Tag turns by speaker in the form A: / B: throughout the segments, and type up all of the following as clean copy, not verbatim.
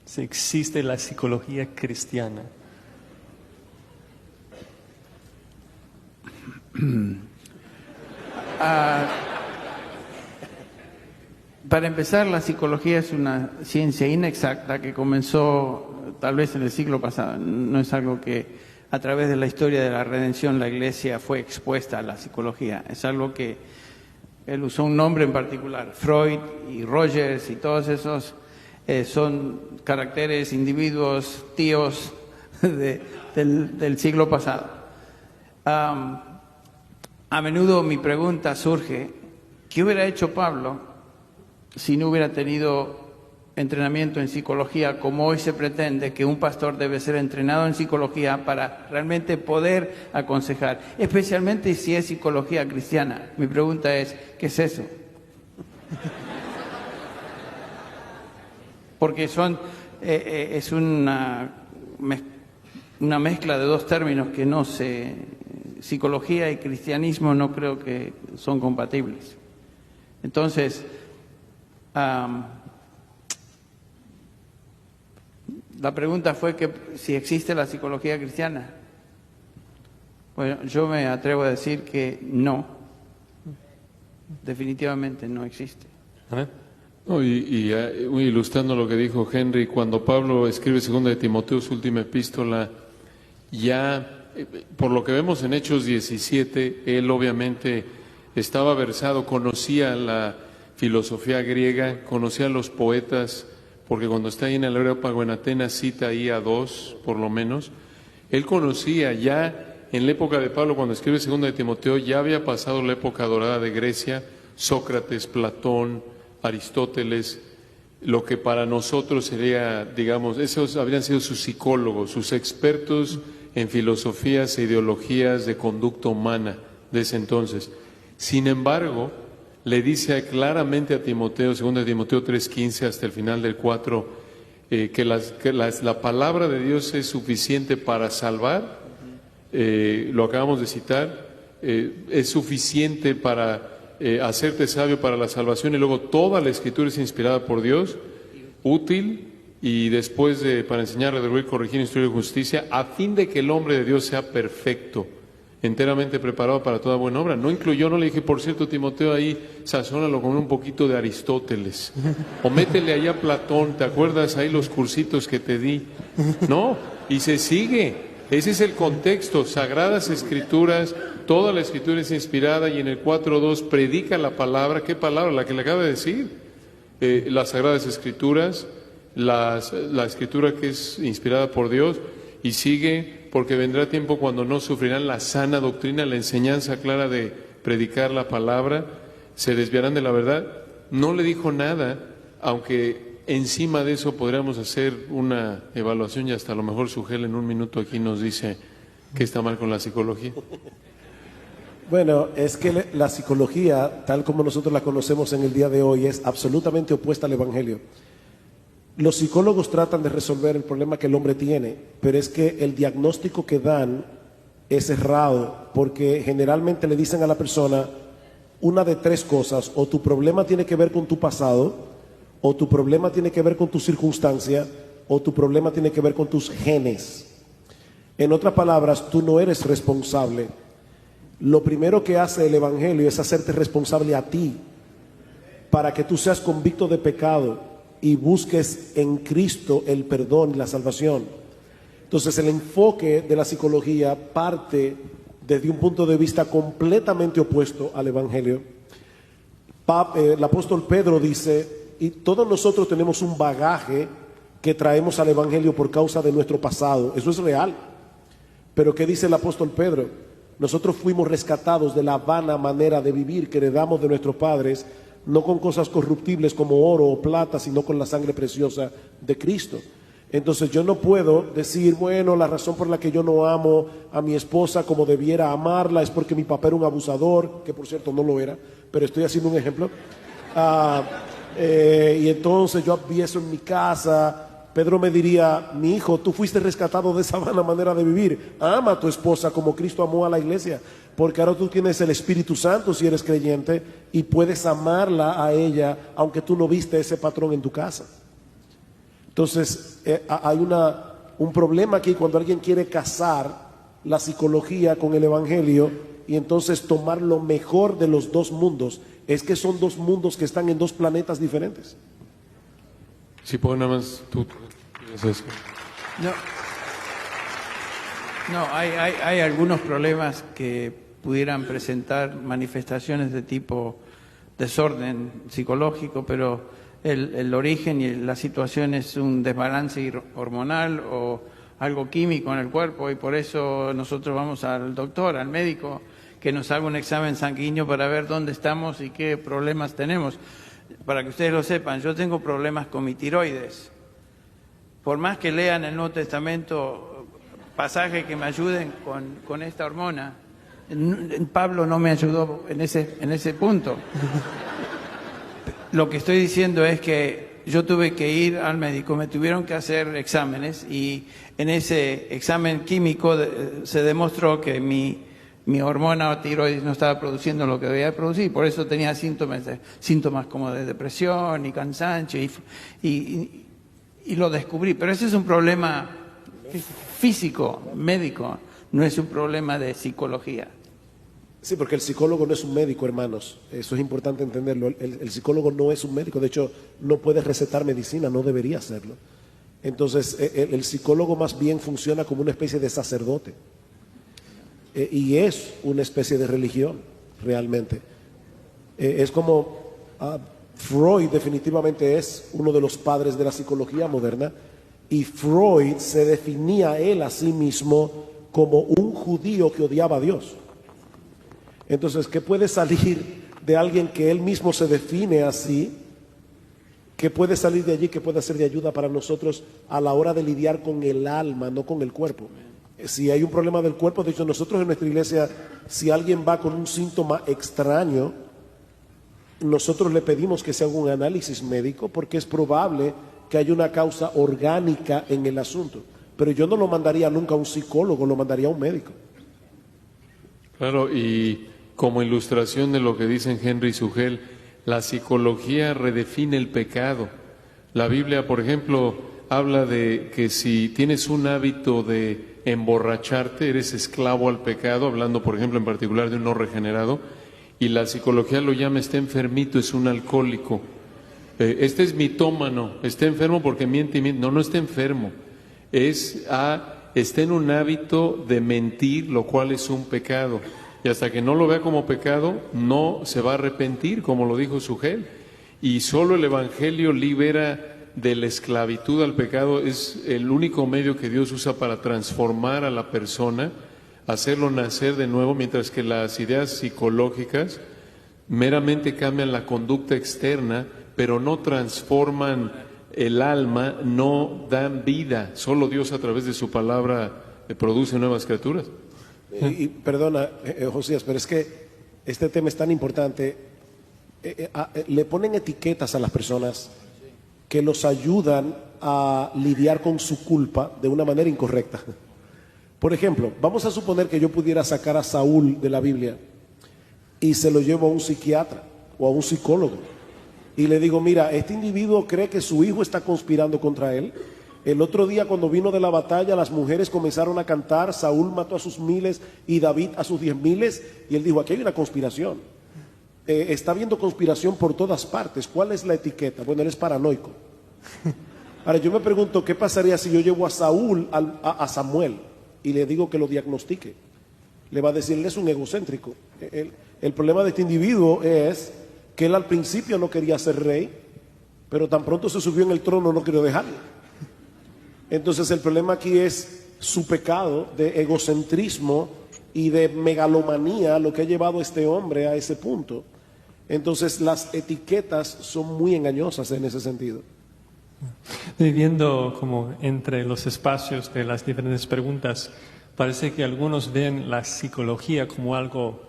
A: Si existe la psicología cristiana.
B: Para empezar, la psicología es una ciencia inexacta que comenzó tal vez en el siglo pasado. No es algo que a través de la historia de la redención la Iglesia fue expuesta a la psicología. Es algo que él usó un nombre en particular. Freud y Rogers y todos esos son caracteres, individuos, tíos del siglo pasado. A menudo mi pregunta surge, ¿qué hubiera hecho Pablo si no hubiera tenido entrenamiento en psicología, como hoy se pretende que un pastor debe ser entrenado en psicología para realmente poder aconsejar, especialmente si es psicología cristiana? Mi pregunta es, ¿qué es eso? Porque es una mezcla de dos términos que no se... Psicología y cristianismo no creo que son compatibles. Entonces, la pregunta fue que si existe la psicología cristiana. Bueno, yo me atrevo a decir que no. Definitivamente no existe.
C: No, ilustrando lo que dijo Henry, cuando Pablo escribe 2 de Timoteo, su última epístola, ya por lo que vemos en Hechos 17, él obviamente estaba versado, conocía la filosofía griega, conocía a los poetas, porque cuando está ahí en el Areópago en Atenas cita ahí a dos, por lo menos. Él conocía ya en la época de Pablo, cuando escribe 2 de Timoteo, ya había pasado la época dorada de Grecia, Sócrates, Platón, Aristóteles, lo que para nosotros sería, digamos, esos habrían sido sus psicólogos, sus expertos en filosofías e ideologías de conducta humana de ese entonces. Sin embargo, le dice claramente a Timoteo, 2 de Timoteo 3:15 hasta el final del 4, que la palabra de Dios es suficiente para salvar, lo acabamos de citar, es suficiente para hacerte sabio para la salvación, y luego toda la Escritura es inspirada por Dios, útil, y después para enseñar, redarguir, corregir, instruir en justicia, a fin de que el hombre de Dios sea perfecto, enteramente preparado para toda buena obra. No incluyó, no le dije, por cierto, Timoteo, ahí sazónalo con un poquito de Aristóteles, o métele allá a Platón, ¿te acuerdas ahí los cursitos que te di? No, y se sigue, ese es el contexto, Sagradas Escrituras, toda la Escritura es inspirada, y en el 4:2 predica la palabra. ¿Qué palabra? La que le acaba de decir, las Sagradas Escrituras, la Escritura que es inspirada por Dios, y sigue, porque vendrá tiempo cuando no sufrirán la sana doctrina, la enseñanza clara de predicar la palabra, se desviarán de la verdad. No le dijo nada, aunque encima de eso podríamos hacer una evaluación, y hasta a lo mejor Sugel en un minuto aquí nos dice que está mal con la psicología.
D: Bueno, es que la psicología, tal como nosotros la conocemos en el día de hoy, es absolutamente opuesta al Evangelio. Los psicólogos tratan de resolver el problema que el hombre tiene, pero es que el diagnóstico que dan es errado, porque generalmente le dicen a la persona una de tres cosas: o tu problema tiene que ver con tu pasado, o tu problema tiene que ver con tu circunstancia, o tu problema tiene que ver con tus genes. En otras palabras, tú no eres responsable. Lo primero que hace el Evangelio es hacerte responsable a ti, para que tú seas convicto de pecado y busques en Cristo el perdón y la salvación. Entonces el enfoque de la psicología parte desde un punto de vista completamente opuesto al Evangelio. El apóstol Pedro dice, y todos nosotros tenemos un bagaje que traemos al Evangelio por causa de nuestro pasado. Eso es real. Pero ¿qué dice el apóstol Pedro? Nosotros fuimos rescatados de la vana manera de vivir que heredamos de nuestros padres, no con cosas corruptibles como oro o plata, sino con la sangre preciosa de Cristo. Entonces yo no puedo decir, bueno, la razón por la que yo no amo a mi esposa como debiera amarla es porque mi papá era un abusador, que por cierto no lo era, pero estoy haciendo un ejemplo. Y entonces yo vi eso en mi casa. Pedro me diría, mi hijo, tú fuiste rescatado de esa vana manera de vivir. Ama a tu esposa como Cristo amó a la iglesia, porque ahora tú tienes el Espíritu Santo si eres creyente y puedes amarla a ella, aunque tú no viste ese patrón en tu casa. Entonces, hay un problema aquí cuando alguien quiere casar la psicología con el evangelio y entonces tomar lo mejor de los dos mundos. Es que son dos mundos que están en dos planetas diferentes.
C: Si puedo nada más, tú dices eso.
B: No, hay algunos problemas que pudieran presentar manifestaciones de tipo desorden psicológico, pero el origen y la situación es un desbalance hormonal o algo químico en el cuerpo, y por eso nosotros vamos al doctor, al médico, que nos haga un examen sanguíneo para ver dónde estamos y qué problemas tenemos. Para que ustedes lo sepan, yo tengo problemas con mi tiroides. Por más que lean el Nuevo Testamento pasajes que me ayuden con esta hormona, Pablo no me ayudó en ese punto. Lo que estoy diciendo es que yo tuve que ir al médico, me tuvieron que hacer exámenes y en ese examen químico se demostró que mi hormona tiroides no estaba produciendo lo que debía producir, por eso tenía síntomas como de depresión y cansancio y lo descubrí. Pero ese es un problema físico, médico, no es un problema de psicología.
D: Sí, porque el psicólogo no es un médico, hermanos. Eso es importante entenderlo. El psicólogo no es un médico. De hecho, no puede recetar medicina, no debería hacerlo. Entonces, el psicólogo más bien funciona como una especie de sacerdote. Y es una especie de religión, realmente. Es como Freud definitivamente es uno de los padres de la psicología moderna. Y Freud se definía él a sí mismo como un judío que odiaba a Dios. Entonces, ¿qué puede salir de alguien que él mismo se define así? ¿Qué puede salir de allí que pueda ser de ayuda para nosotros a la hora de lidiar con el alma, no con el cuerpo? Si hay un problema del cuerpo, de hecho nosotros en nuestra iglesia, si alguien va con un síntoma extraño, nosotros le pedimos que se haga un análisis médico porque es probable que haya una causa orgánica en el asunto. Pero yo no lo mandaría nunca a un psicólogo, lo mandaría a un médico.
C: Claro, y como ilustración de lo que dicen Henry y Sugel, la psicología redefine el pecado. La Biblia, por ejemplo, habla de que si tienes un hábito de emborracharte, eres esclavo al pecado, hablando, por ejemplo, en particular de un no regenerado, y la psicología lo llama está enfermito, es un alcohólico. Este es mitómano, está enfermo porque miente y miente. No, no está enfermo, está en un hábito de mentir, lo cual es un pecado. Y hasta que no lo vea como pecado, no se va a arrepentir, como lo dijo Sugel. Y solo el Evangelio libera de la esclavitud al pecado. Es el único medio que Dios usa para transformar a la persona, hacerlo nacer de nuevo, mientras que las ideas psicológicas meramente cambian la conducta externa, pero no transforman el alma, no dan vida. Solo Dios a través de su palabra produce nuevas criaturas.
D: Y perdona, Josías, pero es que este tema es tan importante. Le ponen etiquetas a las personas que los ayudan a lidiar con su culpa de una manera incorrecta. Por ejemplo, vamos a suponer que yo pudiera sacar a Saúl de la Biblia y se lo llevo a un psiquiatra o a un psicólogo y le digo, mira, este individuo cree que su hijo está conspirando contra él. El otro día cuando vino de la batalla, las mujeres comenzaron a cantar, Saúl mató a sus miles y David a sus 10,000, y él dijo, aquí hay una conspiración. Está habiendo conspiración por todas partes. ¿Cuál es la etiqueta? Bueno, él es paranoico. Ahora yo me pregunto, ¿qué pasaría si yo llevo a Saúl a Samuel y le digo que lo diagnostique? Le va a decir, él es un egocéntrico. El problema de este individuo es que él al principio no quería ser rey, pero tan pronto se subió en el trono no quería dejarlo. Entonces el problema aquí es su pecado de egocentrismo y de megalomanía, lo que ha llevado a este hombre a ese punto. Entonces las etiquetas son muy engañosas en ese sentido.
A: Viviendo como entre los espacios de las diferentes preguntas, parece que algunos ven la psicología como algo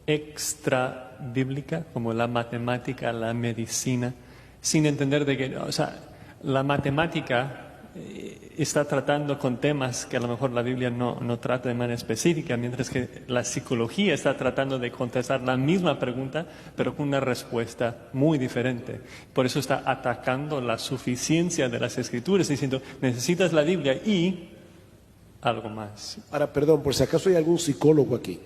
A: extra bíblica, como la matemática, la medicina, sin entender de que, o sea, la matemática está tratando con temas que a lo mejor la Biblia no trata de manera específica, mientras que la psicología está tratando de contestar la misma pregunta, pero con una respuesta muy diferente. Por eso está atacando la suficiencia de las Escrituras, diciendo, necesitas la Biblia y algo más.
D: Ahora, perdón, por si acaso hay algún psicólogo aquí.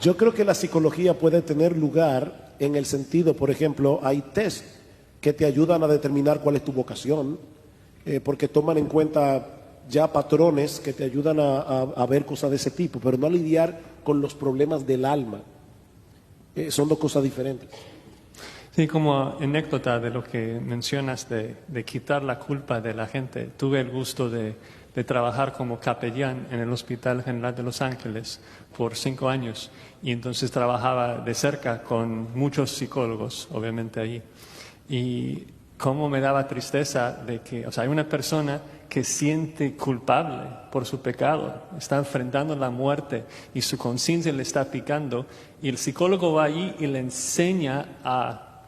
D: Yo creo que la psicología puede tener lugar en el sentido, por ejemplo, hay test que te ayudan a determinar cuál es tu vocación, porque toman en cuenta ya patrones que te ayudan a ver cosas de ese tipo, pero no a lidiar con los problemas del alma. Son dos cosas diferentes.
A: Sí, como anécdota de lo que mencionas de quitar la culpa de la gente, tuve el gusto de trabajar como capellán en el Hospital General de Los Ángeles por 5 años y entonces trabajaba de cerca con muchos psicólogos, obviamente allí. Y cómo me daba tristeza de que, o sea, hay una persona que siente culpable por su pecado, está enfrentando la muerte y su conciencia le está picando y el psicólogo va allí y le enseña a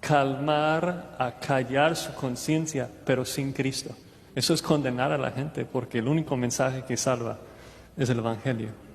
A: calmar, a callar su conciencia, pero sin Cristo. Eso es condenar a la gente porque el único mensaje que salva es el Evangelio.